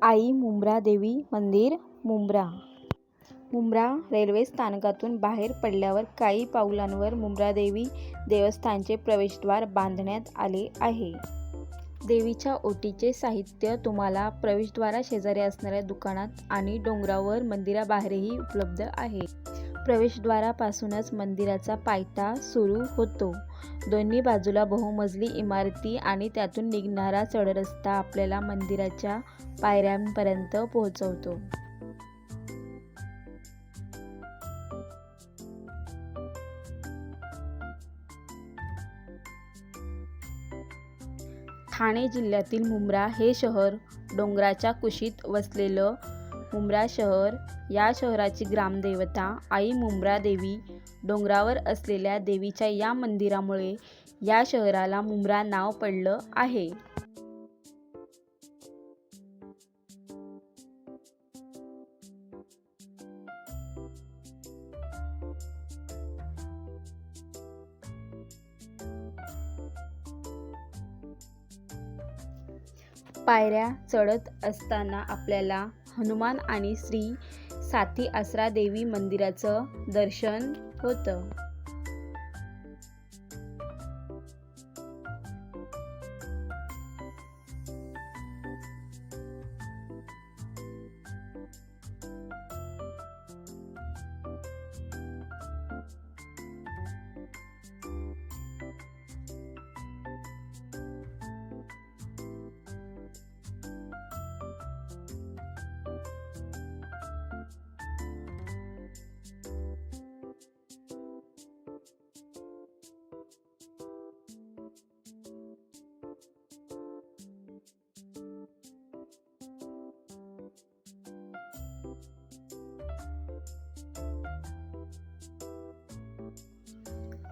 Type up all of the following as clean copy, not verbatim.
आई मुंब्रा देवी मंदिर, मुंब्रा. मुंब्रा रेल्वे स्थानकातून बाहेर पडल्यावर काही पावलांवर मुंब्रादेवी देवस्थानचे प्रवेशद्वार बांधण्यात आले आहे. देवीच्या ओटीचे साहित्य तुम्हाला प्रवेशद्वाराशेजारी असणाऱ्या दुकानात आणि डोंगरावर मंदिराबाहेरही उपलब्ध आहे. प्रवेशद्वारापासूनच मंदिराचा पायथा सुरू होतो. दोन्ही बाजूला बहुमजली इमारती आणि त्यातून निघणारा चढरस्ता आपल्याला मंदिराच्या पायऱ्यांपर्यंत पोहोचवतो. ठाणे जिल्ह्यातील मुंब्रा हे शहर डोंगराच्या कुशीत वसलेलं मुंब्रा शहर. या शहराची ग्रामदेवता आई मुंब्रा देवी. डोंगरावर असलेल्या देवीच्या या मंदिरामुळे या शहराला मुंब्रा नाव पडलं आहे. पायऱ्या चढत असताना आपल्याला हनुमान आणि श्री साथी आसरा देवी मंदिराचं दर्शन होतं.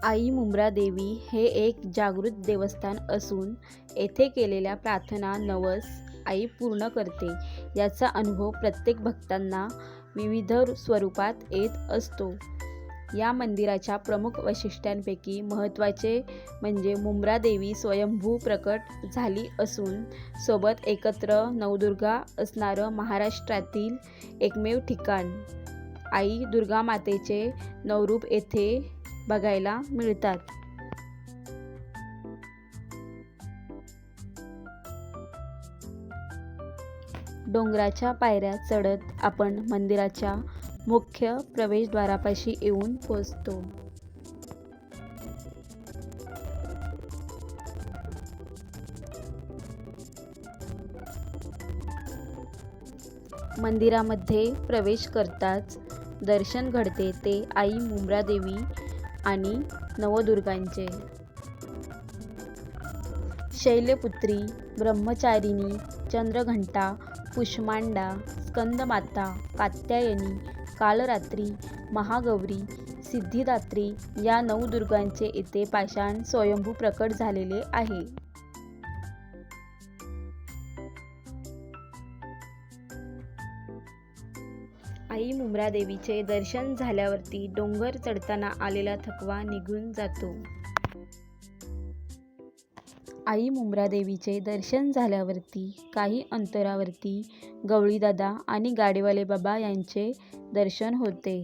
आई मुंब्रा देवी हे एक जागृत देवस्थान असून येथे केलेल्या प्रार्थना नवस आई पूर्ण करते. याचा अनुभव प्रत्येक भक्तांना विविध स्वरूपात येत असतो. या मंदिराच्या प्रमुख वैशिष्ट्यांपैकी महत्त्वाचे म्हणजे मुंब्रा देवी स्वयंभू प्रकट झाली असून सोबत एकत्र नवदुर्गा असणारं महाराष्ट्रातील एकमेव ठिकाण. आई दुर्गामातेचे नवरूप येथे बघायला मिळतात. डोंगराच्या पायऱ्या चढत आपण मंदिराच्या मुख्य प्रवेशद्वारापाशी येऊन पोहोचतो. मंदिरामध्ये प्रवेश करताच दर्शन घडते ते आई मुंब्रा देवी आणि नवदुर्गांचे. शैलपुत्री, ब्रह्मचारिणी, चंद्रघंटा, कुष्मांडा, स्कंदमाता, कात्यायनी, कालरात्री, महागौरी, सिद्धिदात्री या नवदुर्गांचे येथे पाषाण स्वयंभू प्रकट झालेले आहे. आई मुंब्रा देवीचे दर्शन झाल्यावरती डोंगर चढताना आलेला थकवा निघून जातो. आई मुंब्रा देवीचे दर्शन झाल्यावरती काही अंतरावरती गवळीदादा आणि गाडेवाले बाबा यांचे दर्शन होते.